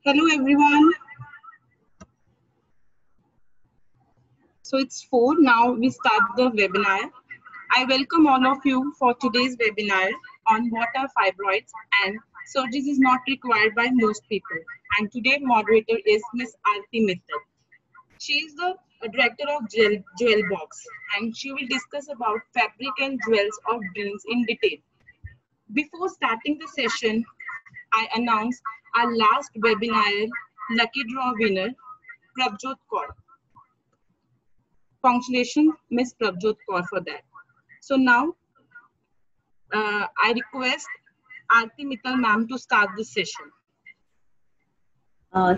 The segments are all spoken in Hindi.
Hello everyone. So it's 4 now we start the webinar. I welcome all of you for today's webinar on what are fibroids and surgery is not required by most people. And today moderator is Miss Aarti Mittal. She is the director of Jewel Box and she will discuss about fabric and jewels of dreams in detail. Before starting the session, I announce our last webinar lucky draw winner, Prabjot Kaur. Congratulations, Miss Prabjot Kaur, for that. So now, I request Aarti Mittal ma'am to start the session.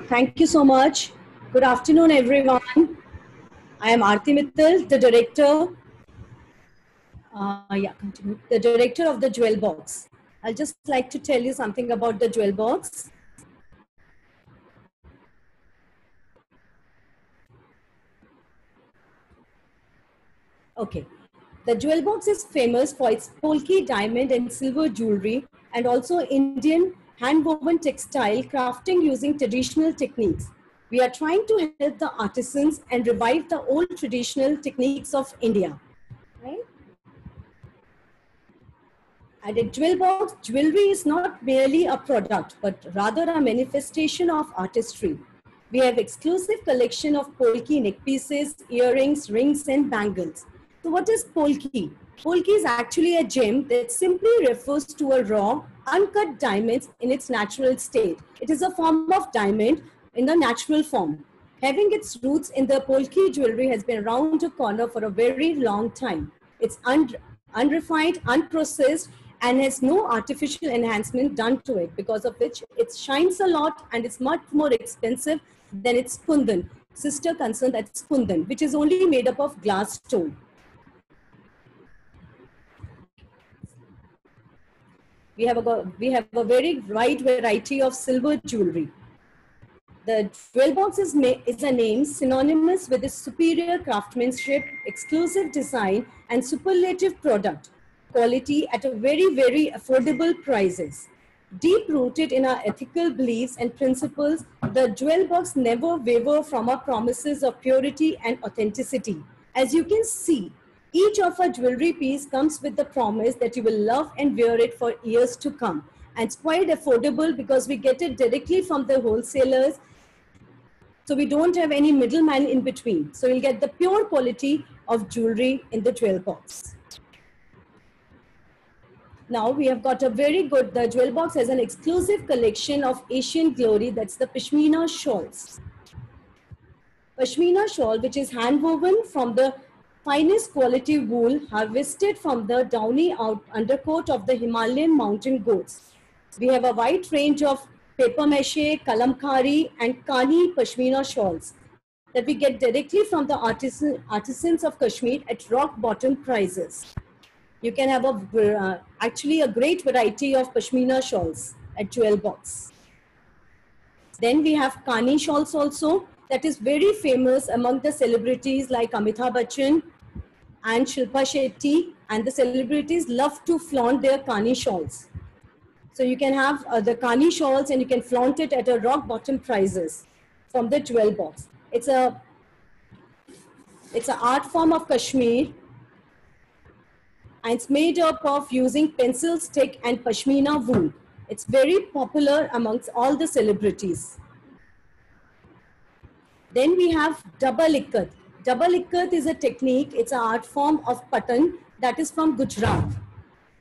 Thank you so much. Good afternoon, everyone. I am Aarti Mittal, the director. The director of the Jewel Box. I'll just like to tell you something about the Jewel Box. Okay. The Jewel Box is famous for its polki diamond and silver jewelry and also Indian hand-woven textile crafting using traditional techniques. We are trying to help the artisans and revive the old traditional techniques of India. Right? And at Jewel Box, jewelry is not merely a product, but rather a manifestation of artistry. We have exclusive collection of polki neck pieces, earrings, rings, and bangles. So what is polki? Polki is actually a gem that simply refers to a raw, uncut diamond in its natural state. It is a form of diamond in the natural form. Having its roots in the polki jewelry has been around the corner for a very long time. It's unrefined, unprocessed, and has no artificial enhancement done to it, because of which it shines a lot and it's much more expensive than its kundan, sister concern, that's kundan, which is only made up of glass stone. We have a very wide variety of silver jewelry. The Jewel Box is a name synonymous with its superior craftsmanship, exclusive design, and superlative product quality at a very, very affordable prices. Deep-rooted in our ethical beliefs and principles, the Jewel Box never waver from our promises of purity and authenticity. As you can see, each of our jewelry piece comes with the promise that you will love and wear it for years to come. And it's quite affordable because we get it directly from the wholesalers. So we don't have any middleman in between. So you'll get the pure quality of jewelry in the Jewel Box. Now we have got a very good, the Jewel Box has an exclusive collection of Asian glory, that's the Pashmina shawls. Pashmina shawl, which is hand woven from the finest quality wool harvested from the downy undercoat of the Himalayan mountain goats. We have a wide range of paper mache, kalamkari, and Kani Pashmina shawls that we get directly from the artisans of Kashmir at rock bottom prices. You can have actually a great variety of Pashmina shawls at Jewel Box. Then we have Kani shawls also, that is very famous among the celebrities like Amitabh Bachchan and Shilpa Shetty, and the celebrities love to flaunt their Kani shawls. So you can have the Kani shawls and you can flaunt it at a rock bottom prices from the Jewel Box. It's an art form of Kashmir, and it's made up of using pencil stick and Pashmina wool. It's very popular amongst all the celebrities. Then we have double ikat. Double ikat is a technique, it's an art form of patan that is from Gujarat.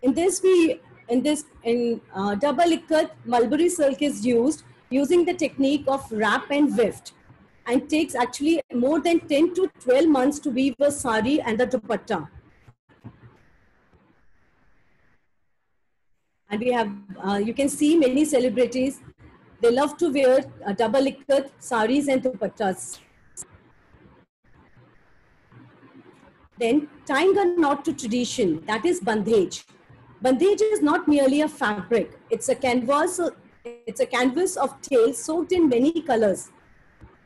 In double ikat, mulberry silk is used using the technique of wrap and weft, and takes actually more than 10 to 12 months to weave a sari and the dupatta. And we have, you can see many celebrities, they love to wear double ikat saris and dupattas. Then tying a knot to tradition, that is bandhej. Bandhej is not merely a fabric, it's a canvas of tails soaked in many colors,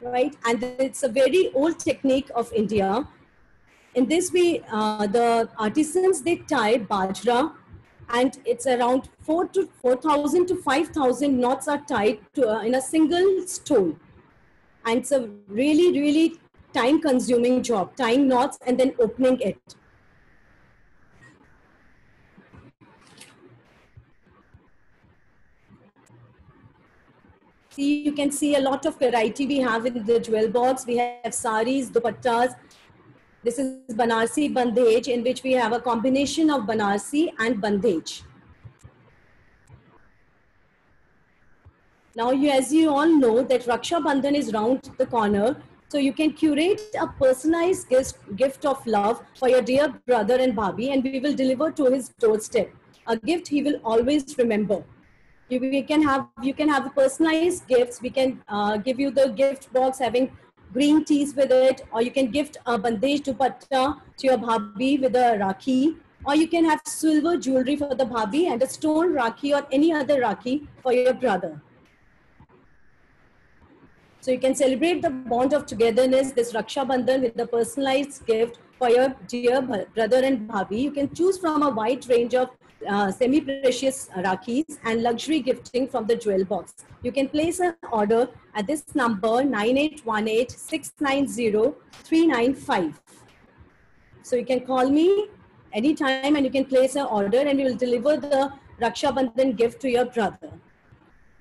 right? And it's a very old technique of India. In this way, the artisans, they tie bajra and it's around 4,000 to 5,000 knots are tied to, in a single stole. And it's a really, really time consuming job, tying knots and then opening it. See, you can see a lot of variety we have in the jewel box. We have saris, dupattas. This is Banarsi Bandhej, in which we have a combination of Banarsi and Bandhej. Now, as you all know that Raksha Bandhan is round the corner, so you can curate a personalized gift of love for your dear brother and bhabhi, and we will deliver to his doorstep. A gift he will always remember. You can have the personalized gifts. We can give you the gift box having green teas with it, or you can gift a bandej dupatta to your bhabhi with a rakhi, or you can have silver jewelry for the bhabhi and a stone rakhi or any other rakhi for your brother. So you can celebrate the bond of togetherness, this Raksha Bandhan, with a personalized gift for your dear brother and bhabhi. You can choose from a wide range of semi-precious rakhis and luxury gifting from the jewel box. You can place an order at this number 9818-690-395. So you can call me anytime and you can place an order and we will deliver the Raksha Bandhan gift to your brother.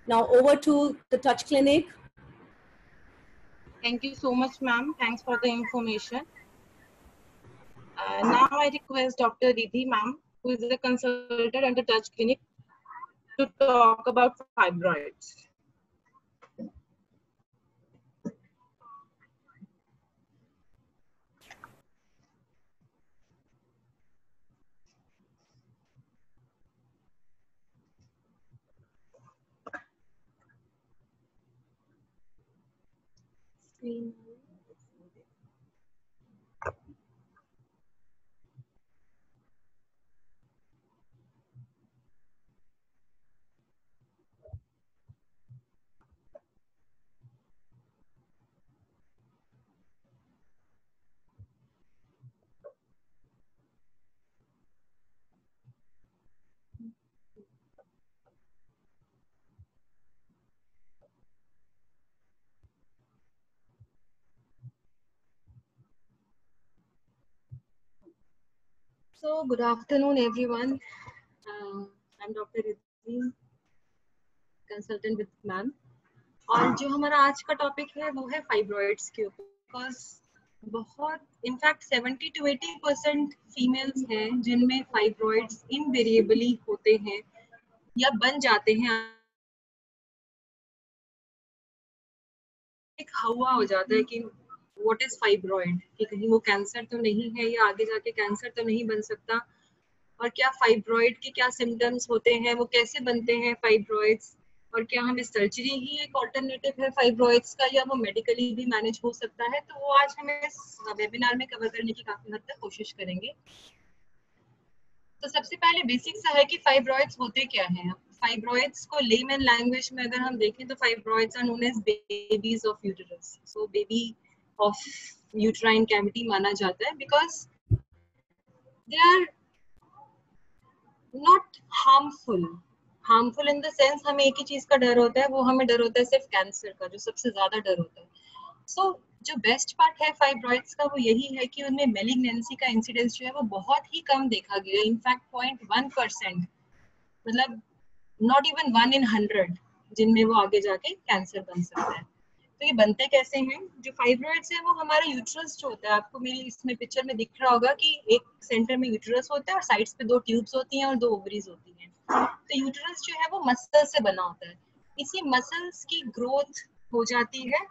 Now over to the Touch Clinic. Thank you so much, ma'am. Thanks for the information. Now I request Dr. Riddhi, ma'am, who is a consultant at the Touch Clinic, to talk about fibroids. So good afternoon, everyone. I'm Dr. Riddhi, consultant with ma'am. और जो हमारा आज का टॉपिक है वो है फाइब्रॉइड्स के ऊपर. बिकॉज बहुत इनफैक्ट 70 to 80% फीमेल्स हैं जिनमें फाइब्रॉइड्स इनवेरिएबली होते हैं या बन जाते हैं. एक हवा हो जाता है कि व्हाट इज फाइब्रॉइड, कि कहीं वो कैंसर तो नहीं है या आगे जाके कैंसर तो नहीं बन सकता, और क्या फाइब्रॉइड के क्या सिम्टम्स होते हैं, वो कैसे बनते हैं फाइब्रॉइड्स, और क्या हमें सर्जरी ही एक ऑल्टरनेटिव है फाइब्रॉइड्स का या वो मेडिकली भी मैनेज हो सकता है. तो वो आज हम इस वेबिनार में कवर करने की काफी हद तक कोशिश करेंगे. तो सबसे पहले बेसिक सा है कि फाइब्रॉइड्स होते क्या हैं. फाइब्रॉइड्स को लेमन लैंग्वेज में अगर हम देखें तो fibroids are known as babies of uterus. So baby of uterine cavity माना जाता है because they are not harmful in the sense हमें एक ही चीज का डर होता है, वो हमें डर होता है सिर्फ कैंसर का, जो सबसे ज्यादा डर होता है. सो जो बेस्ट पार्ट है फाइब्रॉइड्स का वो यही है कि उनमें मेलिग्नेंसी का इंसिडेंस जो है वो बहुत ही कम देखा गया. इनफैक्ट 0.1%, मतलब नॉट इवन 1 in 100 जिनमें वो आगे जाके कैंसर बन सकता है. तो ये बनते कैसे हैं? जो फाइब्रॉइड्स है वो हमारा यूट्रस जो होता है, आपको मेरी इसमें पिक्चर में दिख रहा होगा कि एक सेंटर में यूट्रस होता है और साइड्स पे 2 ट्यूब्स होती हैं और 2 ओवरीज होती हैं. तो यूट्रस जो है वो मसल से बना होता है. इसी मसल्स की ग्रोथ हो जाती है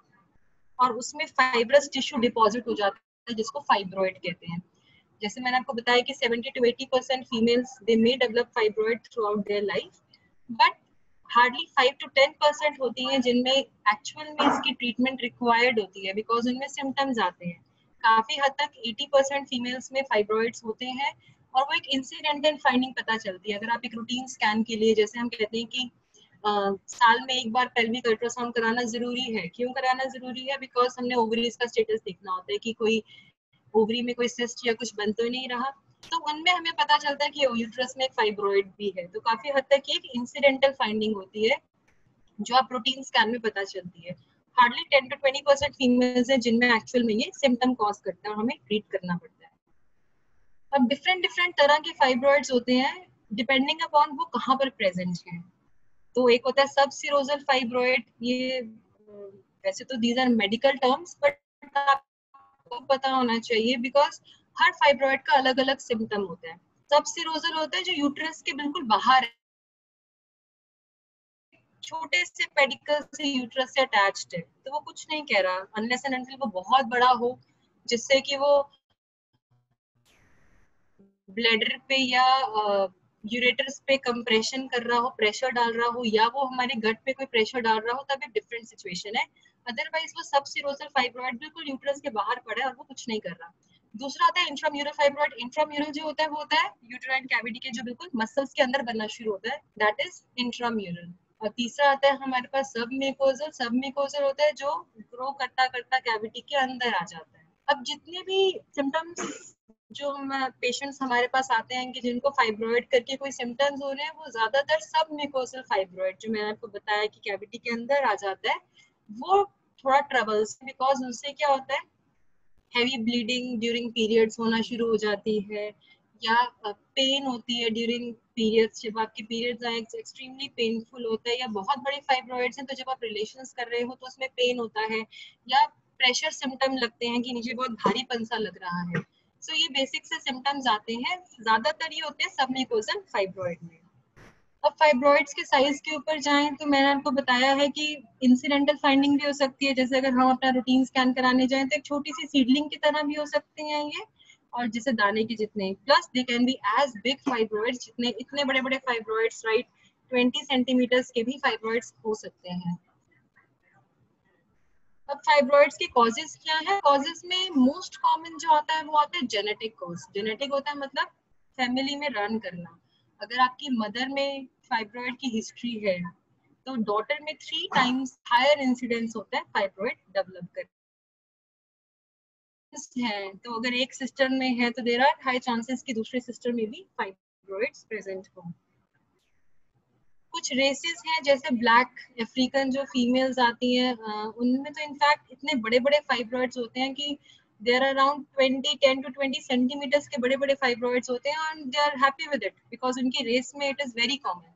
और उसमें फाइब्रस टिश्यू डिपॉजिट हो जाता है जिसको फाइब्रॉइड कहते हैं. जैसे मैंने आपको बताया कि 70 to 80% females they may develop fibroid through out their life, but hardly 5 to 10% होती हैं जिनमें एक्चुअल में इसकी ट्रीटमेंट रिक्वायर्ड होती है बिकॉज उनमें सिम्टम्स आते हैं. काफी हद तक 80% फीमेल्स में फाइब्रॉइड्स होते हैं और वो एक इंसिडेंटल फाइंडिंग पता चलती है. अगर आप एक रूटीन स्कैन के लिए, जैसे हम कहते हैं कि साल में एक बार पेल्विक अल्ट्रासाउंड कराना जरूरी है. क्यों कराना जरूरी है? बिकॉज हमने ओवरीज का स्टेटस देखना होता है कि कोई ओवरी में कोई सिस्ट या कुछ बन तो नहीं रहा. तो उनमें हमें पता चलता है कि यूट्रस में एक फाइब्रॉइड भी है। तो काफी हद तक ये एक इंसिडेंटल फाइंडिंग होती है जो आप प्रोटीन स्कैन में पता चलती है। हार्डली 10 to 20% फीमेल्स हैं जिनमें एक्चुअल में ये सिम्टम कॉज करता है और हमें ट्रीट करना पड़ता है। अब डिफरेंट डिफरेंट तरह के फाइब्रॉइड्स होते हैं डिपेंडिंग अपॉन वो कहाँ पर प्रेजेंट है। तो एक होता है सब सिरोजल फाइब्रॉइड, ये वैसे तो these are medical terms but आपको पता होना चाहिए बिकॉज हर फाइब्रॉइड का अलग अलग सिम्टम होता है। सब सिरोजल होता है जो यूट्रस के बिल्कुल बाहर है, छोटे से पेडिकल से यूट्रस से अटैच्ड है, तो वो कुछ नहीं कह रहा अनलेस एंड अनटिल वो बहुत बड़ा हो जिससे कि वो ब्लैडर पे या यूरेटर्स पे कंप्रेशन कर रहा हो, प्रेशर डाल रहा हो, या वो हमारे गट पे कोई प्रेशर डाल रहा हो, तब एक डिफरेंट सिचुएशन है। अदरवाइज वो सब सिरोजल फाइब्रॉइड बिल्कुल यूट्रस के बाहर पड़ा है और वो कुछ नहीं कर रहा। दूसरा आता है इंट्राम्यूरल फाइब्रॉइड। इंट्राम्यूरल जो होता है वो होता है यूटेराइन कैविटी के जो बिल्कुल मसल्स के अंदर बनना शुरू होता है, दैट इज इंट्राम्यूरल। और तीसरा आता है हमारे पास सब म्यूकोजल। सब म्यूकोजल होता है जो ग्रो करता करता कैविटी के अंदर आ जाता है। अब जितने भी सिम्टम्स जो हम पेशेंट्स हमारे पास आते हैं कि जिनको फाइब्रॉइड करके कोई सिम्टम्स हो रहे हैं, वो ज्यादातर सब म्यूकोजल फाइब्रॉइड जो मैंने आपको बताया कि कैविटी के अंदर आ जाता है, वो थोड़ा ट्रबल्स बिकॉज उससे क्या होता है हैवी ब्लीडिंग ड्यूरिंग पीरियड्स होना शुरू हो जाती है, या पेन होती है ड्यूरिंग पीरियड्स। जब आपके पीरियड्स आए एक्सट्रीमली पेनफुल होता है, या बहुत बड़े फाइब्रॉइड्स हैं तो जब आप रिलेशंस कर रहे हो तो उसमें पेन होता है, या प्रेशर सिम्टम लगते हैं कि नीचे बहुत भारीपन सा लग रहा है। सो ये बेसिक से सिम्टम्स आते हैं, ज्यादातर ये होते हैं सबम्यूकोजल फाइब्रॉइड में। अब फाइब्रॉइड्स के साइज के ऊपर जाएं तो मैंने आपको बताया है कि इंसिडेंटल फाइंडिंग भी हो सकती है, जैसे अगर हम अपना रूटीन स्कैन कराने जाएं तो एक छोटी सी सीडलिंग की तरह भी हो सकते हैं ये, और जैसे दाने के जितने, plus they can be as big fibroids, जितने इतने बड़े बड़े फाइब्रॉइड्स राइट 20 सेंटीमीटर्स के भी फाइब्रॉइड्स हो सकते हैं। अब फाइब्रॉइड्स के कॉजेज क्या है? कॉजेज में मोस्ट कॉमन जो आता है वो आता है जेनेटिक कॉज। जेनेटिक होता है मतलब फैमिली में रन करना। अगर आपकी मदर में फाइब्रॉइड की हिस्ट्री है तो डॉटर में 3 टाइम्स हायर इंसिडेंस होता है फाइब्रॉइड डेवलप करने है। तो अगर एक सिस्टर में है तो देयर आर हाई चांसेस कि दूसरे सिस्टर में भी फाइब्रॉइड्स प्रेजेंट हो। कुछ रेसेस हैं जैसे ब्लैक अफ्रीकन जो फीमेल्स आती हैं, उनमें तो इनफैक्ट इतने बड़े बड़े फाइब्रॉइड्स होते हैं कि there are around 10 to 20 centimetres के बड़े बड़े फाइब्रॉइड्स होते हैं, and they are happy with it because उनकी रेस में इट इज वेरी कॉमन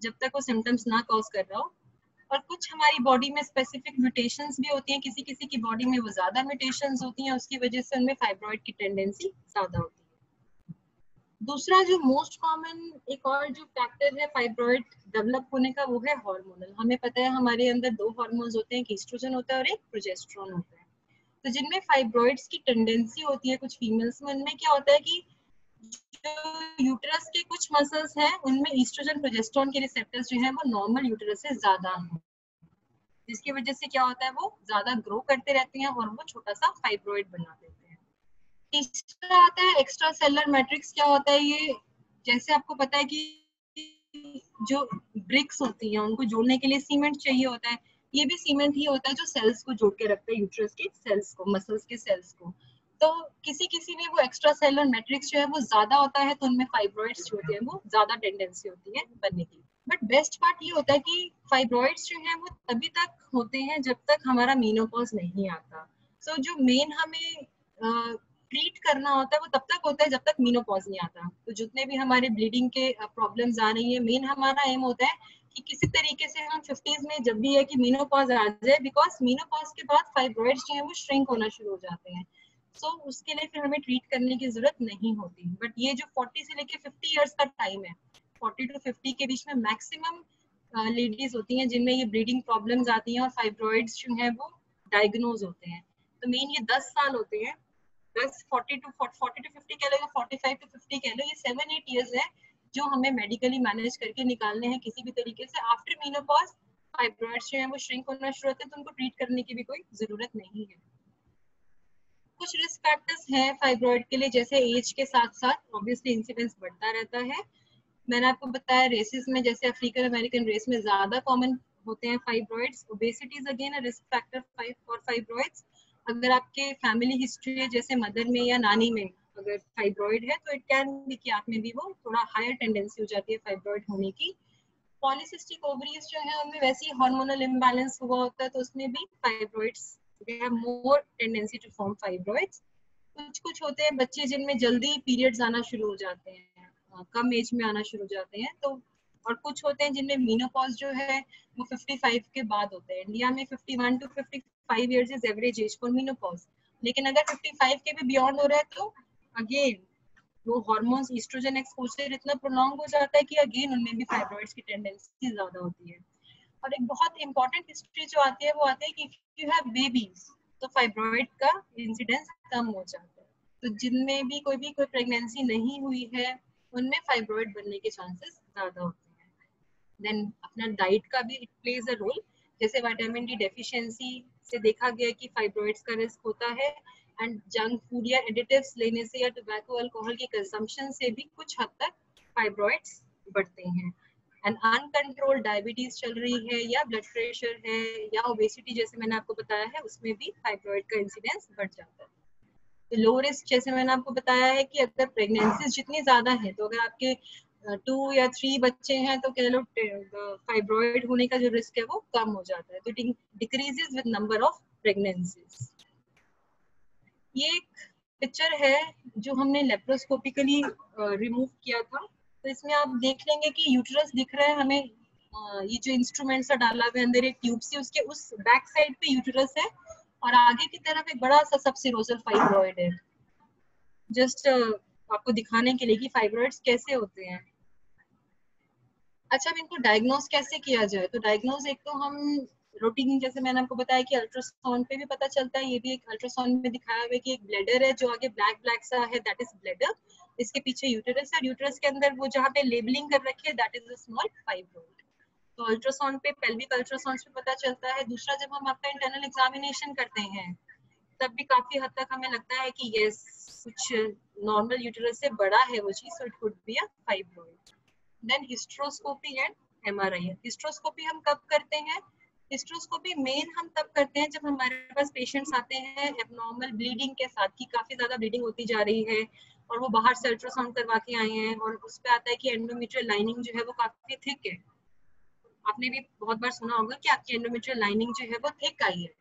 जब तक वो सिम्टम्स ना कॉज कर रहा हो। और कुछ हमारी बॉडी में स्पेसिफिक म्यूटेशंस भी होती हैं, किसी किसी की बॉडी में वो ज्यादा म्यूटेशंस होती हैं, उसकी वजह से उनमें फाइब्रॉइड की टेंडेंसी ज्यादा होती है। दूसरा जो मोस्ट कॉमन एक और जो फैक्टर है फाइब्रॉइड डेवलप होने का, वो है हार्मोनल। हमें पता है हमारे अंदर 2 हार्मोन्स होते हैं, एक ईस्ट्रोजन होता है और एक प्रोजेस्टेरोन होता है। तो जिनमें फाइब्रॉइड्स की टेंडेंसी होती है कुछ फीमेल्स में, उनमें क्या होता है कि जो यूटेरस के कुछ मसल्स हैं उनमें ईस्ट्रोजन प्रोजेस्टेरोन के रिसेप्टर्स जो हैं वो नॉर्मल यूटेरस से ज्यादा हैं, जिसकी वजह से क्या होता है वो ज्यादा ग्रो करते रहते हैं और वो छोटा सा फाइब्रॉइड बना देते हैं। तीसरा आता है एक्स्ट्रा सेलुलर मैट्रिक्स। क्या होता है ये? जैसे आपको पता है कि जो ब्रिक्स होती हैं उनको जोड़ने के लिए सीमेंट चाहिए होता है, ये भी सीमेंट ही होता है जो सेल्स को जोड़ के रखता है, यूट्रस के सेल्स को, मसल्स के सेल्स को। तो किसी किसी में वो एक्स्ट्रा सेलुलर मैट्रिक्स जो है वो ज्यादा होता है, तो उनमें फाइब्रॉइड्स जो होते हैं वो ज्यादा टेंडेंसी होती है बनने की। बट बेस्ट पार्ट ये होता है कि फाइब्रॉइड्स जो है वो तभी तक होते हैं जब तक हमारा मेनोपॉज नहीं आता। सो जो मेन हमें ट्रीट करना होता है वो तब तक होता है जब तक मेनोपॉज नहीं आता। तो जितने भी हमारे ब्लीडिंग के प्रॉब्लम्स आ रही है, मेन हमारा एम होता है कि किसी तरीके से हम 50s में जब भी है कि मेनोपॉज आ जाए, बिकॉज मेनोपॉज के बाद फाइब्रॉइड्स जो है वो श्रिंक होना शुरू हो जाते हैं। सो उसके लिए फिर हमें ट्रीट करने की जरूरत नहीं होती। बट ये जो 40 से लेके 50 इयर्स का टाइम है, 40 to 50 के बीच में मैक्सिमम लेडीज होती हैं जिनमें ये ब्लीडिंग प्रॉब्लम्स आती हैं और फाइब्रॉइड्स जो है वो डायग्नोज होते हैं। तो मेन ये 10 साल होते हैं, 40 to 50 कह लो या 45 to 50 कह लो, ये 7-8 इयर्स है जो हमें मेडिकली मैनेज करके निकालने हैं किसी भी तरीके से। आफ्टर मेनोपॉज फाइब्रॉइड्स जो है वो श्रिंक होना शुरू होते हैं, तो उनको ट्रीट करने की भी कोई जरूरत नहीं है। कुछ रिस्क फैक्टर्स हैं फाइब्रॉइड के लिए, जैसे एज के साथ साथ ऑब्वियसली इंसिडेंस बढ़ता रहता है। मैंने आपको बताया रेसेस में जैसे अफ्रीकन अमेरिकन रेस में ज्यादा कॉमन होते हैं fibroids. Obesity is again a risk factor for fibroids. अगर आपके फैमिली हिस्ट्री है जैसे मदर में या नानी में अगर फाइब्रॉइड है तो इट कैन बी कि आप में भी वो थोड़ा हायर टेंडेंसी हो जाती है फाइब्रॉइड होने की। पॉलीसिस्टिक ओवरीज जो है उनमें वैसे ही हार्मोनल इम्बैलेंस हुआ होता है, तो उसमें भी fibroids they have more tendency to form fibroids. कुछ कुछ होते हैं बच्चे जिनमें जल्दी पीरियड्स आना शुरू हो जाते हैं, कम एज में आना शुरू हो जाते हैं, तो और कुछ होते हैं जिनमें मीनोपॉज जो है वो 55 के बाद होते हैं। इंडिया में 51 to 55 years is average age for menopause, लेकिन अगर 55 के भी बियॉन्ड हो रहा है तो अगेन वो हार्मोन्स ईस्ट्रोजन एक्सपोजर इतना प्रोलॉन्ग हो जाता है कि अगेन उनमें भी फाइब्रॉइड्स की टेंडेंसी ज्यादा होती है। और एक बहुत इंपॉर्टेंट हिस्ट्री जो आती है वो आती है कि इफ यू हैव बेबीज तो फाइब्रॉइड का इंसिडेंस कम हो जाता है। तो जिनमें भी कोई प्रेगनेंसी नहीं हुई है उनमें फाइब्रॉइड बनने के चांसेस ज्यादा होते हैं। देन अपना डाइट का भी इट प्लेज अ रोल, जैसे विटामिन डी डेफिशिएंसी से देखा गया कि फाइब्रॉइड्स का रिस्क होता है, एंड जंक फूड या एडिटिव्स लेने से या टोबैको अल्कोहल के कंजम्पशन से भी कुछ हद तक फाइब्रॉइड्स बढ़ते हैं। एंड अनकंट्रोल्ड डायबिटीज चल रही है या ब्लड प्रेशर है या ओबेसिटी जैसे मैंने आपको बताया है उसमें भी फाइब्रॉइड का इंसिडेंस बढ़ जाता है। तो लो रिस्क जैसे मैंने आपको बताया है कि अगर प्रेगनेंसी जितनी ज्यादा है तो अगर आपके 2 या 3 बच्चे हैं तो कह लो फाइब्रॉइड होने का जो रिस्क है वो कम हो जाता है, तो it decreases with number of pregnancies. ये एक पिक्चर है जो हमने लेप्रोस्कोपिकली रिमूव किया था, तो इसमें आप देख लेंगे कि यूट्रस दिख रहा है हमें, ये जो इंस्ट्रूमेंट सा डाला हुआ है अंदर एक ट्यूब से, उसके उस बैक साइड पे यूट्रस है और आगे की तरफ एक बड़ा सा सबसिरोजल फाइब्रॉइड है। जस्ट आपको दिखाने के लिए कि फाइब्रॉइड्स कैसे होते हैं। अच्छा, अब इनको डायग्नोज कैसे किया जाए? तो डायग्नोज एक तो हम रूटीन जैसे मैंने आपको बताया कि अल्ट्रासाउंड पे भी पता चलता है, ये भी एक अल्ट्रासाउंड में दिखाया हुआ है कि एक ब्लैडर है जो आगे ब्लैक ब्लैक सा है, दैट इज ब्लैडर। इसके पीछे यूटेरस है, यूटेरस के अंदर वो जहाँ पे लेबलिंग कर रखी है that is a small fibroid. तो अल्ट्रासाउंड पे, पेल्विक अल्ट्रासाउंड पे पता चलता है। दूसरा, जब हम आपका इंटरनल एग्जामिनेशन करते हैं तब भी काफी हद तक हमें लगता है कि यस कुछ नॉर्मल यूटेरस से बड़ा है वो चीज, so it could be a fibroid. Then hysteroscopy and MRI. Hysteroscopy हम कब करते हैं? हिस्ट्रोस्कोपी मेन हम तब करते हैं जब हमारे पास पेशेंट्स आते हैं एबनॉर्मल ब्लीडिंग के साथ, कि काफी ज्यादा ब्लीडिंग होती जा रही है और वो बाहर से अल्ट्रासाउंड करवा के आए हैं और उस पे आता है कि एंडोमेट्रियल लाइनिंग जो है वो काफी थिक है। आपने भी बहुत बार सुना होगा कि आपकी एंडोमेट्रियल लाइनिंग जो है वो थिक आई है।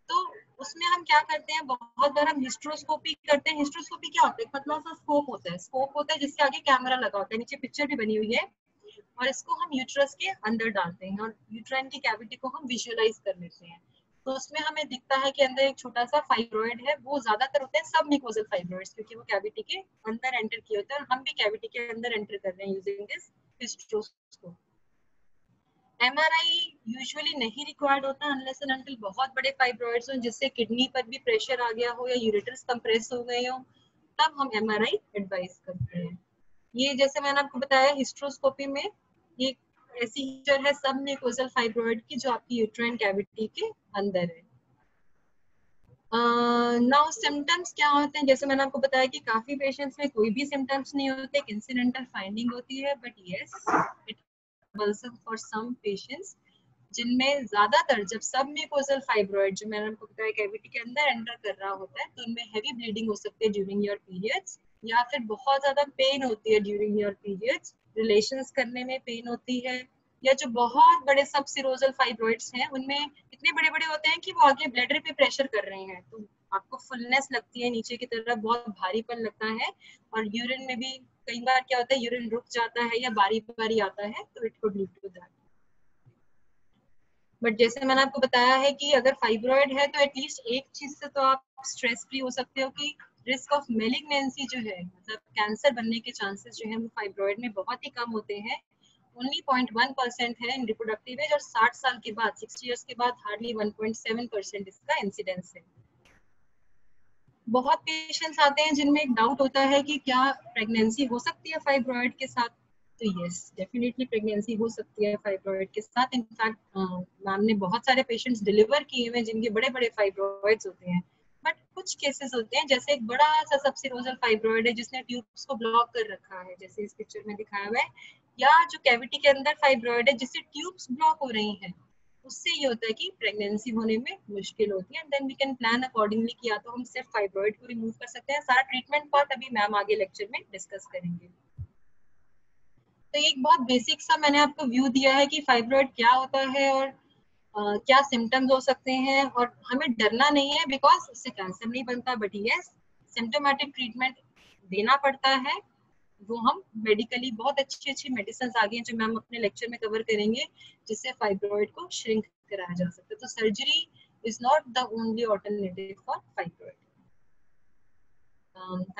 तो उसमें हम क्या करते हैं, बहुत बार हम हिस्ट्रोस्कोपी करते हैं। हिस्ट्रोस्कोपी क्या होता है? पतला सा स्कोप होता है, स्कोप होता है जिसके आगे कैमरा लगा होता है, नीचे पिक्चर भी बनी हुई है, और इसको हम यूट्रस के अंदर डालते हैं और यूट्राइन की कैविटी को हम विजुअलाइज कर लेते हैं। तो उसमें हमें दिखता है कि अंदर एक छोटा सा फाइब्रॉइड है, वो ज्यादातर होते हैं सब म्यूकोजल फाइब्रॉइड्स, क्योंकि वो कैविटी के अंदर एंटर किए होते हैं और हम भी कैविटी के अंदर एंटर कर रहे हैं यूजिंग दिस हिस्ट्रोस्कोप। एमआरआई यूजुअली नहीं रिक्वायर्ड होता अनलेस एंड अनटिल बहुत बड़े फाइब्रॉइड्स हो जिससे किडनी पर भी प्रेशर आ गया हो या यूरेटर्स कंप्रेस हो गए हो, तब हम एमआरआई एडवाइस करते हैं। ये जैसे मैंने आपको बताया हिस्ट्रोस्कोपी में ये ऐसी पिक्चर है सब म्यूकोजल फाइब्रॉइड की जो आपकी यूट्राइन कैविटी के अंदर है। नाउ सिम्टम्स क्या होते हैं? जैसे मैंने आपको बताया कि काफी पेशेंट्स में कोई भी सिम्टम्स नहीं होते, एक इंसिडेंटल फाइंडिंग होती है, but yes it balsam for some patients जिनमें ज्यादातर जब सब म्यूकोजल फाइब्रॉइड जो मैंने आपको बताया कैविटी के अंदर एंटर कर रहा होता है तो उनमें हैवी ब्लीडिंग हो सकती है ड्यूरिंग योर पीरियड्स, या फिर बहुत ज्यादा पेन होती है ड्यूरिंग योर पीरियड्स, रिलेशंस करने में पेन होती है, या जो बहुत बड़े सब सिरोजल फाइब्रॉइड्स हैं उनमें इतने बड़े बड़े होते हैं कि वो आगे ब्लैडर पे प्रेशर कर रहे हैं, तो आपको फुलनेस लगती है नीचे की तरफ, बहुत भारीपन लगता है, और यूरिन में भी कई बार क्या होता है यूरिन रुक जाता है या बारी बारी आता है, तो it could lead to that. But जैसे मैंने आपको बताया है कि अगर फाइब्रॉइड है तो एटलीस्ट एक चीज से तो आप स्ट्रेस फ्री हो सकते हो कि रिस्क ऑफ मेलिग्नेंसी जो है, मतलब कैंसर बनने के चांसेस जो है वो फाइब्रॉइड में बहुत ही कम होते हैं। ओनली 0.1% है इन रिप्रोडक्टिव एज, और 60 साल के बाद 60 इयर्स के बाद हार्डली 1.7% इसका इंसिडेंस है। बहुत पेशेंट्स आते हैं जिनमें एक डाउट होता है कि क्या प्रेगनेंसी हो सकती है फाइब्रॉइड के साथ? तो यस डेफिनेटली प्रेगनेंसी हो सकती है फाइब्रॉइड के साथ। इनफैक्ट मैम ने बहुत सारे पेशेंट्स डिलीवर किए हुए जिनके बड़े बड़े फाइब्रॉइड्स होते हैं, बट कुछ केसेस होते हैं जैसे एक बड़ा सा सबसिरोजल फाइब्रॉइड है जिसने ट्यूब्स को ब्लॉक कर रखा है जैसे इस पिक्चर में दिखाया हुआ है, या जो कैविटी के अंदर फाइब्रॉइड है जिससे ट्यूब्स ब्लॉक हो रही हैं, उससे ये होता है कि प्रेगनेंसी होने में मुश्किल होती है, and then we can plan accordingly कि या तो हम सिर्फ फाइब्रॉइड को रिमूव कर सकते हैं। सारा ट्रीटमेंट पार्ट अभी मैम आगे लेक्चर में डिस्कस करेंगे। तो एक बहुत बेसिक सा मैंने आपको व्यू दिया है कि फाइब्रॉइड क्या होता है और क्या सिम्टम्स हो सकते हैं, और हमें डरना नहीं है बिकॉज उससे कैंसर नहीं बनता, बट यस सिम्टोमेटिक ट्रीटमेंट देना पड़ता है। वो हम मेडिकली बहुत अच्छी अच्छी मेडिसिन आ गई हैं जो मैम अपने लेक्चर में कवर करेंगे, जिससे फाइब्रॉइड को श्रिंक कराया जा सकता है। तो surgery is not the only alternative for fibroid.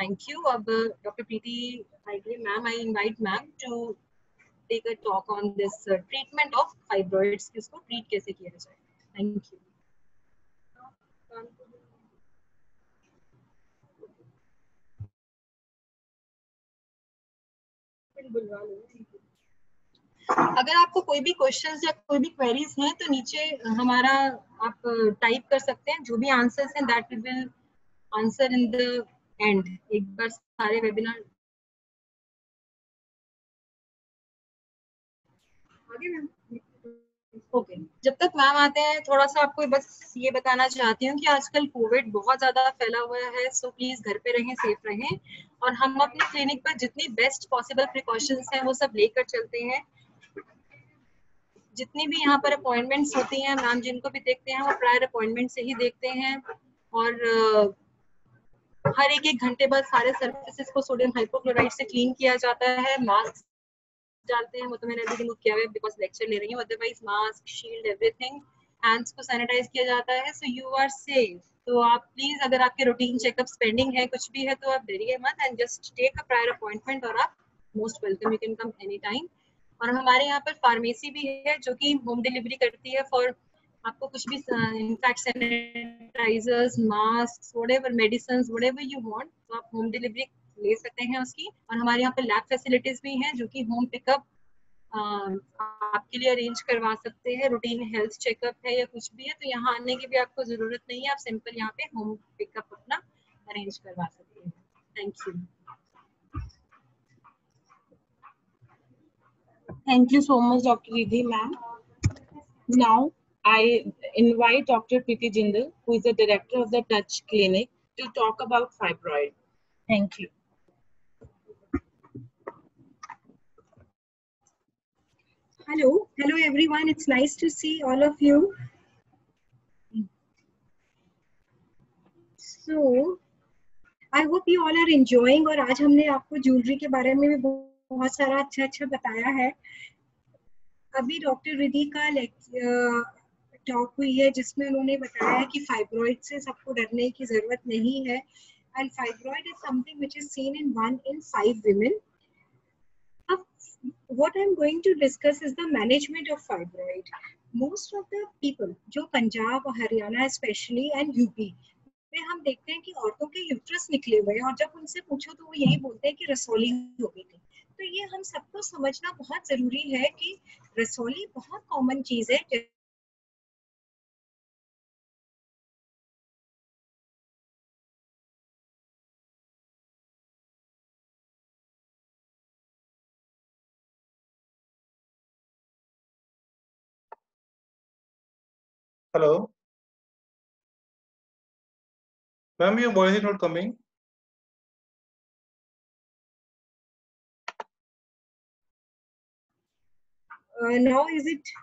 Thank you. अब doctor Preeti ma'am, I invite ma'am to take a talk on this treatment of fibroids कि उसको ट्रीट कैसे किया जाए। Thank you. अगर आपको कोई भी क्वेश्चंस या कोई भी क्वेरीज हैं तो नीचे हमारा आप टाइप कर सकते हैं। जो भी आंसर्स हैं that we will answer in the end. एक बार सारे वेबिनार ओके जब तक मैम आते हैं, थोड़ा सा आपको बस ये बताना चाहती हूँ कि आजकल कोविड बहुत ज्यादा फैला हुआ है, सो प्लीज घर पे रहें, सेफ रहें, और हम अपने क्लिनिक पर जितनी बेस्ट पॉसिबल प्रिकॉशंस हैं वो सब लेकर चलते हैं। जितनी भी यहाँ पर अपॉइंटमेंट्स होती हैं, मैम जिनको भी देखते हैं वो प्रायर अपॉइंटमेंट से ही देखते हैं, और हर एक घंटे बाद सारे सर्फेसेस को सोडियम हाइपोक्लोराइड से क्लीन किया जाता है। मास्क डालते हैं, वो तो मैंने अभी रिमूव किया हुआ है बिकॉज लेक्चर ले रही हूँ, otherwise mask, shield, everything. Hands को सैनिटाइज किया जाता है, सो यू आर सेफ। तो आप प्लीज, अगर आपके रूटीन चेकअप पेंडिंग है, कुछ भी है, तो आप डरिए मत and just take a prior appointment, और आप most welcome, you can come any time. और हमारे यहाँ पर फार्मेसी भी है जो कि होम डिलीवरी करती है फॉर आपको कुछ भी in fact sanitisers, masks, whatever medicine, whatever you want, तो आप होम डिलीवरी ले सकते हैं उसकी। और हमारे यहाँ पे लैब फैसिलिटीज भी हैं जो कि होम पिकअप आपके लिए अरेंज करवा सकते हैं। रूटीन हेल्थ चेकअप है या कुछ भी है तो यहाँ आने की भी आपको जरूरत नहीं है, आप सिंपल यहाँ पे होम पिकअप अपना अरेंज करवा सकते हैं। Thank you. Thank you so much, Dr. Ridhi, ma'am. Now, I invite Dr. Preeti Jindal, who is the director of the Touch Clinic, to talk about fibroid. Thank you. Hello everyone. It's nice to see all of you. So, I hope you all are enjoying. और आज हमने आपको ज्वेलरी के बारे में भी बहुत सारा अच्छा बताया है। अभी डॉक्टर रिद्धि का टॉक हुई है जिसमें उन्होंने बताया है कि फाइब्रॉइड से सबको डरने की जरूरत नहीं है, and fibroid is something which is seen in 1 in 5 women. What I'm going to discuss is the management of fibroid. Most of the people जो पंजाब और हरियाणा स्पेशली एंड यूपी में हम देखते हैं कि औरतों के यूट्रस निकले हुए हैं, और जब उनसे पूछो तो वो यही बोलते हैं कि रसौली हो गई थी। तो ये हम सबको समझना बहुत जरूरी है कि रसौली बहुत कॉमन चीज है। Hello, ma'am, your voice is not coming. Now is it?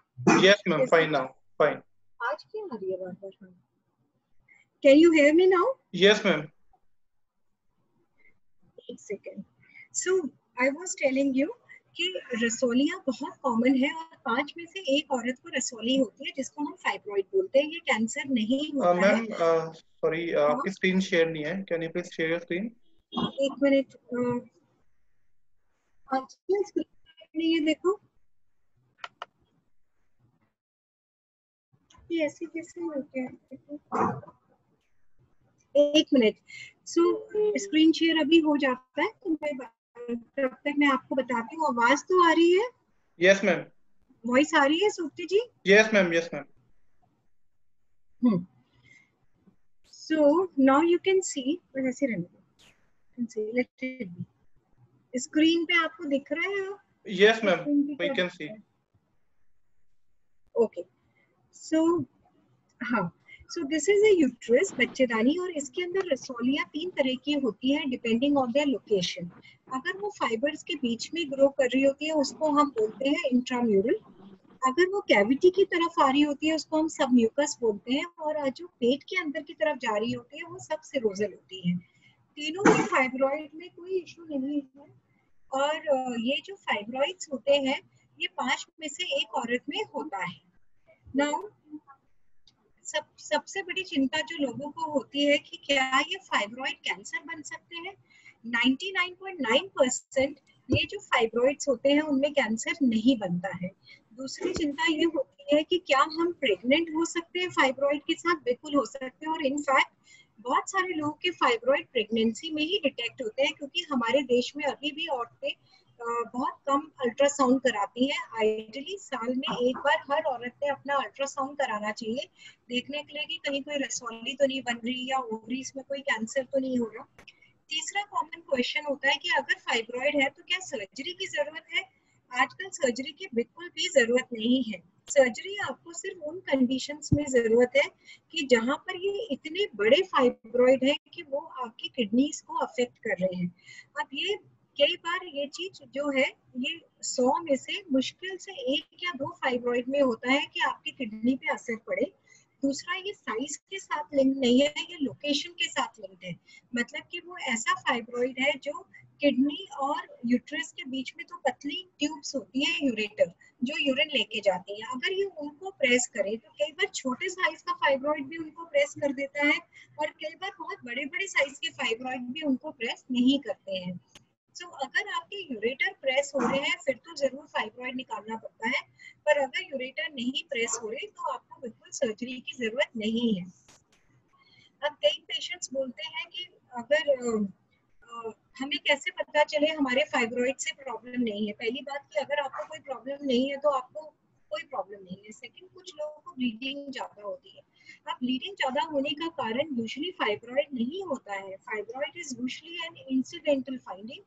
Yes, ma'am. Fine now. Fine. आज क्यों आ रही है बार-बार? Can you hear me now? Yes, ma'am. एक second. So I was telling you कि रसौलियाँ बहुत कॉमन है, और 5 में से 1 औरत को रसौली होती है जिसको हम फाइब्रॉइड बोलते हैं। ये कैंसर नहीं होता है। Ma'am, sorry, आपकी स्क्रीन शेयर नहीं है। Can you please share your screen? एक मिनट। आपकी स्क्रीन नहीं है, देखो ये ऐसे कैसे होते हैं। एक मिनट। सो स्क्रीन शेयर अभी हो जाता है तो मैं तब तक मैं आपको बताती हूँ। आवाज तो आ रही है? Yes, ma'am. वॉइस आ रही है सूक्ति जी? Yes, ma'am. Yes, ma'am. So now you can see, ऐसे रहने दो, let it be। स्क्रीन पे आपको दिख रहा है? Yes, ma'am. We can see. Okay. So हाँ, so this is a uterus, बच्चेदानी, और इसके अंदर रसौलियां 3 तरह की होती हैं डिपेंडिंग ऑन देयर लोकेशन। अगर वो फाइबर्स के बीच में ग्रो कर रही होती है उसको हम बोलते हैं इंट्राम्यूरल। अगर वो कैविटी की तरफ आ रही होती है उसको हम सबम्यूकस बोलते हैं, और जो पेट के अंदर की तरफ जा रही होती है वो सबसेरोजल होती है। तीनों में फाइब्रॉइड में कोई इशू नहीं है। और ये जो फाइब्रॉइड्स होते हैं ये 5 में से एक औरत में होता है। नाउ सबसे बड़ी चिंता जो लोगों को होती है कि क्या ये फाइब्रॉइड कैंसर बन सकते हैं। 99.9% ये जो फाइब्रॉइड्स होते हैं उनमें कैंसर नहीं बनता है। दूसरी चिंता ये होती है कि क्या हम प्रेग्नेंट हो सकते हैं फाइब्रॉइड के साथ। बिल्कुल हो सकते हैं, और इनफैक्ट बहुत सारे लोगों के फाइब्रॉइड प्रेगनेंसी में ही डिटेक्ट होते हैं, क्योंकि हमारे देश में अभी भी औरतें बहुत कम अल्ट्रासाउंड कराती हैं। आइडियली साल में एक बार हर औरत ने अपना अल्ट्रासाउंड कराना चाहिए, देखने के लिए कि कहीं कोई रसौली तो नहीं बन रही या ओवरीज में कोई कैंसर तो नहीं हो रहा। तीसरा कॉमन क्वेश्चन होता है कि अगर फाइब्रॉइड है तो क्या सर्जरी की जरूरत है। आजकल सर्जरी की बिल्कुल भी जरूरत नहीं है। सर्जरी आपको सिर्फ उन कंडीशंस में जरूरत है कि जहां पर ये इतने बड़े फाइब्रॉइड है कि वो आपकी किडनीज को अफेक्ट कर रहे हैं। अब ये कई बार ये चीज जो है ये 100 में से मुश्किल से 1 या 2 फाइब्रॉइड में होता है कि आपकी किडनी पे असर पड़े। दूसरा, ये साइज के साथ लिंक नहीं है, ये लोकेशन के साथ लिंक है। मतलब कि वो ऐसा फाइब्रॉइड है जो किडनी और यूट्रस के बीच में तो पतली ट्यूब्स होती है यूरेटर, जो यूरिन लेके जाती है। अगर ये उनको प्रेस करे तो कई बार छोटे साइज का फाइब्रॉइड भी उनको प्रेस कर देता है, और कई बार बहुत बड़े बड़े साइज के फाइब्रॉइड भी उनको प्रेस नहीं करते हैं। तो अगर आपके यूरेटर प्रेस हो रहे हैं फिर तो जरूर फाइब्रॉइड निकालना पड़ता है, पर अगर यूरेटर नहीं प्रेस हो रहे तो आपको बिल्कुल सर्जरी की जरूरत नहीं है। अब कई पेशेंट्स बोलते हैं कि अगर हमें कैसे पता चले हमारे फाइब्रॉइड से प्रॉब्लम नहीं है। पहली बात कि अगर आपको कोई प्रॉब्लम नहीं है तो आपको कोई प्रॉब्लम नहीं है। सेकंड, कुछ लोगों को ब्लीडिंग ज्यादा होती है। अब ब्लीडिंग ज्यादा होने का कारण यूजुअली फाइब्रॉइड नहीं होता है। Fibroid is usually an incidental finding.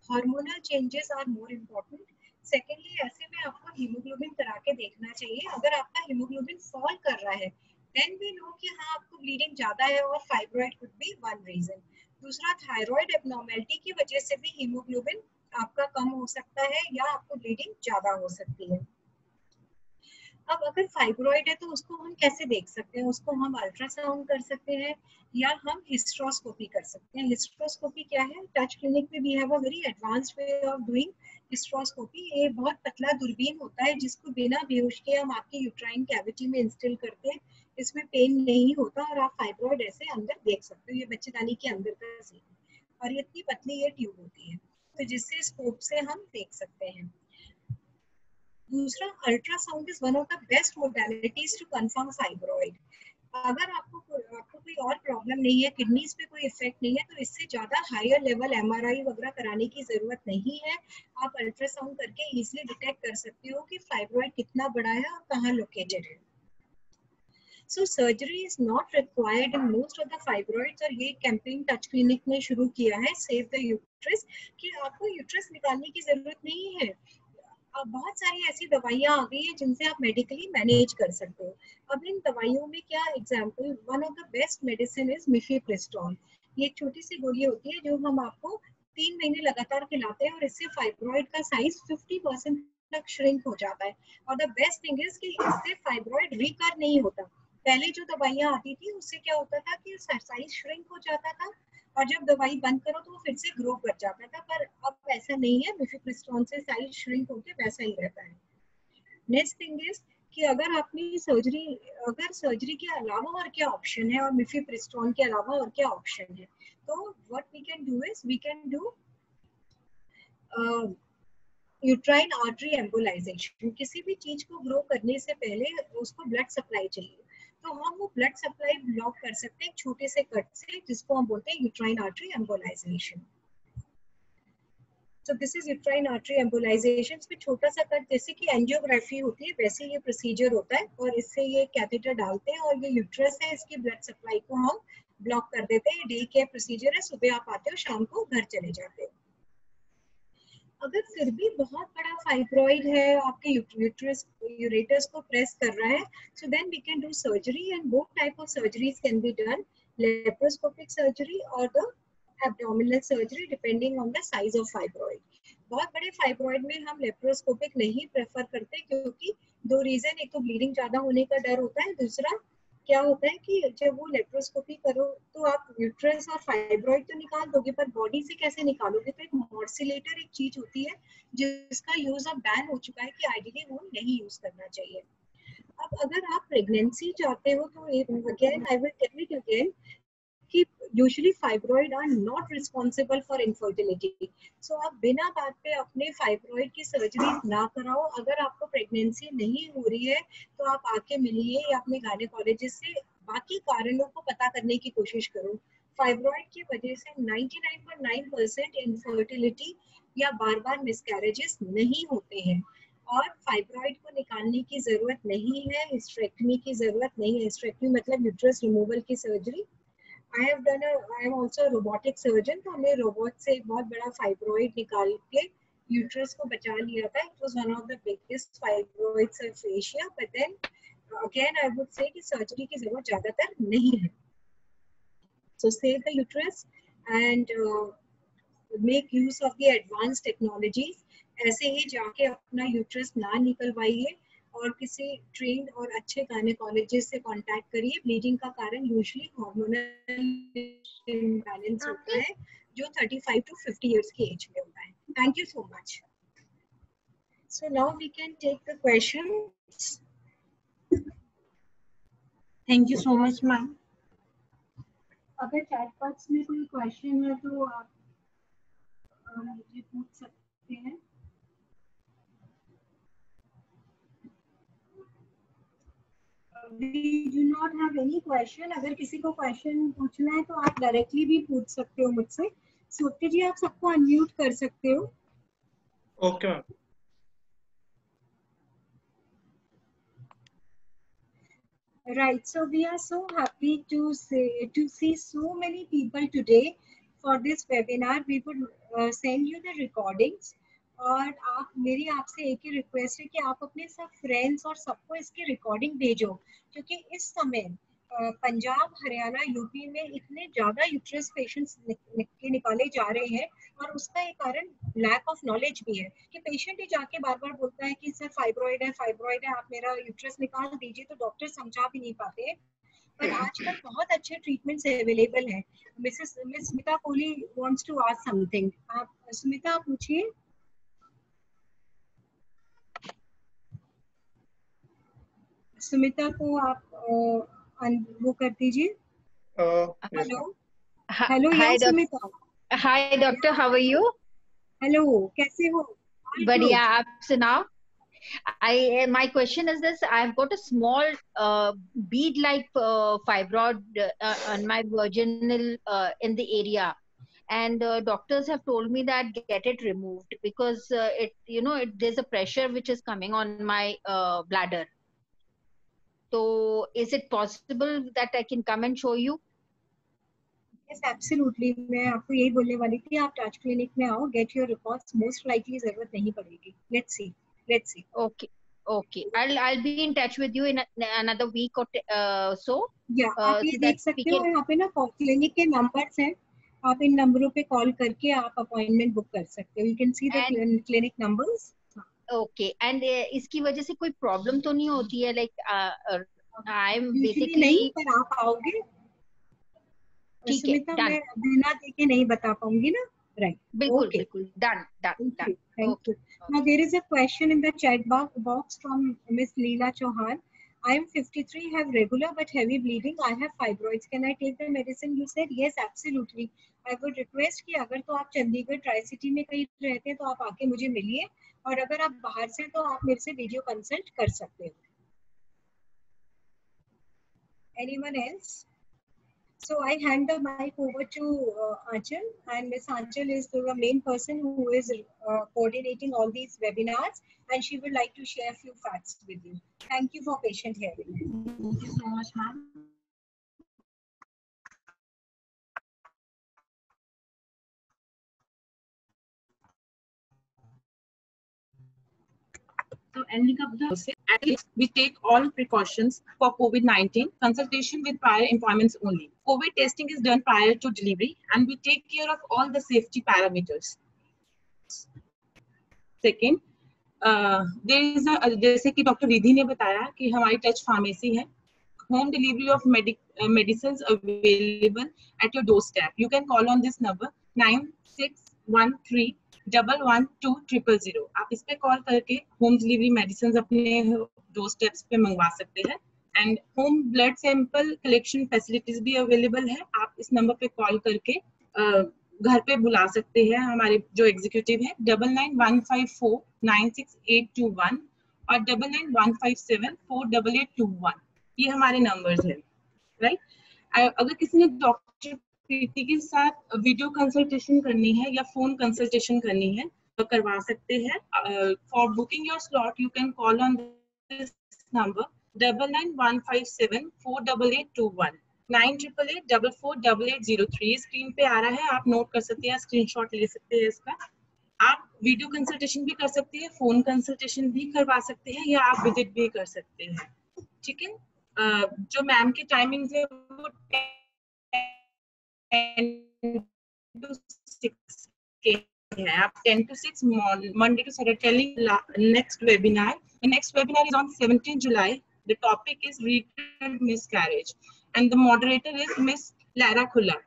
Hormonal changes are more important. Secondly, ऐसे में आपको हीमोग्लोबिन करा के देखना चाहिए। अगर आपका हीमोग्लोबिन फॉल कर रहा है देन भी नो कि हाँ आपको ब्लीडिंग ज्यादा है और fibroid could be one reason. दूसरा, थायराइड एब्नॉर्मेलिटी की वजह से भी हीमोग्लोबिन आपका कम हो सकता है या आपको ब्लीडिंग ज्यादा हो सकती है। अब अगर फाइब्रॉइड है तो उसको हम कैसे देख सकते हैं। उसको हम अल्ट्रासाउंड कर सकते हैं या हम हिस्ट्रोस्कोपी कर सकते हैं। हिस्ट्रोस्कोपी क्या है? टच क्लिनिक में we have a very advanced way of doing hysteroscopy. ये बहुत पतला दूरबीन होता है जिसको बिना बेहोश के हम आपकी यूट्राइन कैविटी में इंस्टॉल करते हैं। इसमें पेन नहीं होता और आप फाइब्रॉइड ऐसे अंदर देख सकते हो। ये बच्चेदानी के अंदर का सीन है और ये इतनी पतली ये ट्यूब होती है, तो जिससे स्कोप से हम देख सकते हैं। दूसरा, ultrasound is one of the best modalities to confirm fibroid. अगर आपको कोई और प्रॉब्लम नहीं है, किडनीज पे कोई इफेक्ट नहीं है, तो इससे ज्यादा हायर लेवल एमआरआई वगैरह कराने की जरूरत नहीं है। आप अल्ट्रासाउंड करके इजीली डिटेक्ट कर सकते हो कि फाइब्रॉइड कितना बड़ा है और कहाँ लोकेटेड है। So surgery is not required in most of the fibroids। और ये कैंपेन टच क्लिनिक ने शुरू किया है, सेव द यूट्रस, कि आपको यूट्रस निकालने की जरूरत नहीं है। अब बहुत सारी ऐसी दवाइयां आ गई है जिनसे आप मेडिकली मैनेज कर सकते हो। अब इन दवाइयों में क्या example, one of the best medicine is mifepristone. ये एक छोटी सी गोली होती है जो हम आपको 3 महीने लगातार खिलाते हैं और इससे फाइब्रॉइड का साइज 50% तक श्रिंक हो जाता है। और द बेस्ट थिंग इज कि इससे फाइब्रॉइड रिकर नहीं होता। पहले जो दवाइयां आती थी उससे क्या होता था कि साइज श्रिंक हो जाता था और जब दवाई बंद करो तो वो फिर से ग्रो कर जाता था, पर अब ऐसा नहीं है। मिफेप्रिस्टोन से साइज श्रिंक होके वैसा ही रहता है। नेक्स्ट थिंग इज कि अगर सर्जरी के अलावा और क्या ऑप्शन है और मिफेप्रिस्टोन के अलावा और क्या ऑप्शन है, तो what we can do is we can do uterine artery embolisation. किसी भी चीज को ग्रो करने से पहले उसको ब्लड सप्लाई चाहिए, तो हम वो ब्लड सप्लाई ब्लॉक कर सकते हैं एक छोटे से कट से, जिसको हम बोलते हैं यूट्राइन आर्टरी एम्बोलाइजेशन। तो this is uterine artery embolisation. इसमें छोटा सा कट, जैसे कि एंजियोग्राफी होती है वैसे ये प्रोसीजर होता है, और इससे ये कैथेटर डालते हैं और ये यूट्रस है, इसकी ब्लड सप्लाई को हम ब्लॉक कर देते हैं। डे केयर प्रोसीजर है, सुबह आप आते हो शाम को घर चले जाते हो। अगर फिर भी बहुत बड़ा फाइब्रॉइड है, आपके यूरेटस को प्रेस कर रहा है, so then we can do surgery, and both type of surgeries can be done, laparoscopic surgery or the abdominal surgery depending on the size of fibroid. बहुत बड़े फाइब्रॉइड में हम लेप्रोस्कोपिक नहीं प्रेफर करते, क्योंकि दो रीजन, एक तो ब्लीडिंग ज्यादा होने का डर होता है, दूसरा क्या होता है कि जब वो लेप्रोस्कोपी करो तो आप यूट्रस और फाइब्रॉइड तो निकाल दोगे, पर बॉडी से कैसे निकालोगे? तो एक मॉर्सिलेटर एक चीज होती है जिसका यूज अब बैन हो चुका है कि आइडियली वो नहीं यूज करना चाहिए। अब अगर आप प्रेगनेंसी चाहते हो तो again I will tell it again कि usually fibroid are not responsible for infertility. So आप बिना बात पे अपने फाइब्रॉइड की सर्जरी ना कराओ। अगर आपको प्रेगनेंसी नहीं हो रही है तो आप आके मिलिए या अपने गायनेकोलॉजिस्ट से बाकी कारणों को पता करने की कोशिश करो। फाइब्रॉइड की वजह से 99.9% इनफर्टिलिटी या बार बार मिसकैरेजेस नहीं होते हैं, और फाइब्रॉइड को निकालने की जरूरत नहीं है, हिस्टेरेक्टमी की जरूरत नहीं है। हिस्टेरेक्टमी मतलब यूट्रस रिमूवल की surgery. I am also a robotic surgeon, तो हमने रोबोट से एक बहुत बड़ा फाइब्रॉइड निकाल के यूट्रस को बचा लिया था। It was one of the biggest fibroids of Asia, but then again I would say कि सर्जरी की जरूरत ज्यादातर नहीं है। So save the uterus and make use of the advanced technologies। ऐसे ही जाके अपना यूट्रस ना निकलवाइए और किसी ट्रेन्ड और अच्छे गायनेकोलॉजिस्ट से कांटेक्ट करिए। ब्लीडिंग का कारण यूजुअली हार्मोनल इम्बैलेंस होता है जो 35 to 50 इयर्स की एज में होता है। Thank you so much. So now we can take the questions. Thank you so much ma'am. अगर चैट बॉक्स में कोई क्वेश्चन है तो आप मुझे पूछ सकते हैं। We do not have any question। अगर किसी को क्वेश्चन पूछना है तो आप डायरेक्टली भी पूछ सकते हो मुझसे। सोप्ती जी, आप सबको अनम्यूट कर सकते हो। Okay ma'am. Right, so we are so happy to see so many people today for this webinar. We would send you the recordings, और आप मेरी आपसे एक ही रिक्वेस्ट है कि आप अपने सब फ्रेंड्स और सबको इसकी रिकॉर्डिंग भेजो, क्योंकि इस समय पंजाब, हरियाणा, यूपी में इतने ज्यादा यूट्रस पेशेंट्स निकाले जा रहे हैं, और उसका एक कारण लैक ऑफ नॉलेज भी है कि पेशेंट ही जाके बार बार बोलता है कि सर फाइब्रॉइड है, आप मेरा यूट्रस निकाल दीजिए, तो डॉक्टर समझा भी नहीं पाते। पर आजकल बहुत अच्छे ट्रीटमेंट्स अवेलेबल हैं। Miss Smita Kohli wants to ask something. आप स्मिता पूछिए। सुमिता को आप वो कर दीजिए। Hello hello, Hi, Sumita. hi, doctor. How are you? Hello, कैसे हो? बढ़िया, आप सुनाओ। My question is this: I've got a small bead-like fibroid on my vaginal in the area, and doctors have told me that get it removed because there's a pressure which is coming on my bladder. So, is it possible that I can come and show you? Yes, absolutely। मैं आपको यही बोलने वाली थी, आप टच क्लिनिक में आओ, get your reports. Most likely जरूरत नहीं पड़ेगी। Let's see. Okay. I'll be in touch with you in another week or so. या आप ये so देख that we सकते हो, can. यहाँ पे ना क्लिनिक के नंबर्स हैं, आप इन नंबरों पे कॉल करके आप अपॉइंटमेंट बुक कर सकते हो। You can see the clinic numbers. Okay. And इसकी वजह से कोई प्रॉब्लम तो नहीं होती है? लाइक आई एम बेसिकली नहीं, पर आप आओगे। सुमिता, मैं बिना देखे नहीं बता पाऊंगी ना। राइट, बिल्कुल done. Thank you. Now there is a question in the chat box from Miss Leela Chauhan. I am 53, have regular but heavy bleeding. I have fibroids. Can I take the medicine? You said yes, absolutely. I would request कि अगर तो आप चंडीगढ़ ट्राई सिटी में कहीं रहते हैं तो आप आके मुझे मिलिए, और अगर आप बाहर से तो आप मेरे से वीडियो कंसल्ट कर सकते हो। Anyone else? So I hand the mic over to Aanchal, and Miss Aanchal is the main person who is coordinating all these webinars, and she would like to share a few facts with you. Thank you for patient hearing. Thank you so much, ma'am. So ending up the at least we take all precautions for COVID-19. Consultation with prior appointments only. COVID testing is done prior to delivery, and we take care of all the safety parameters. Second, there is a जैसे कि डॉक्टर रिधि ने बताया कि हमारी टच फार्मेसी है. Home delivery of medicines available at your doorstep. You can call on this number 9613 112 000. आप इस पे कॉल करके होम डिलीवरी मेडिसिन अपने डोर स्टेप्स पे मंगवा सकते हैं. And home blood sample collection facilities भी अवेलेबल है. आप इस नंबर पे कॉल करके घर पे बुला सकते हैं. हमारे जो एग्जीक्यूटिव है 9915496821 और 9915748821. ये हमारे नंबर्स हैं, राइट. अगर किसी ने डॉक्टर प्रीति के साथ वीडियो कंसल्टेशन करनी है या फोन कंसल्टेशन करनी है तो करवा सकते हैं. For booking your slot you can call on this number 9915748821 9888448803. Screen पे आ रहा है, आप नोट कर सकते हैं, स्क्रीनशॉट ले सकते हैं इसका. आप वीडियो कंसल्टेशन भी कर सकते हैं, फोन कंसल्टेशन भी करवा सकते हैं या आप विजिट भी कर सकते हैं. ठीक है. जो मैम की टाइमिंग्स है वो 10 to 6 के है. आप 10 to 6 Monday to Saturday. Telling next webinar. The next webinar is on 17 July. The topic is recurrent miscarriage and the moderator is Miss Lara Khuller.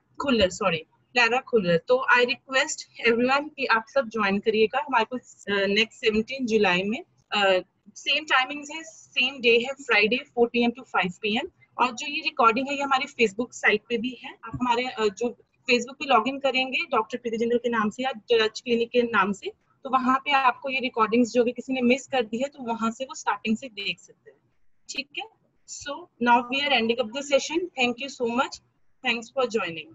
Lara Khuller. तो I request everyone कि आप सब ज्वाइन करिएगा. हमारे को next 17 जुलाई में सेम टाइमिंग्स है, सेम डे है, फ्राइडे 4 PM to 5 PM. और जो ये रिकॉर्डिंग है ये हमारे फेसबुक साइट पे भी है. आप हमारे जो फेसबुक पे लॉगिन करेंगे डॉक्टर प्रीति जिंदल के नाम से या जज क्लिनिक के नाम से, तो वहाँ पे आपको ये रिकॉर्डिंग्स जो भी किसी ने मिस कर दी है तो वहाँ से वो स्टार्टिंग से देख सकते हैं. ठीक है. So now we are ending up the session. Thank you so much. Thanks for joining.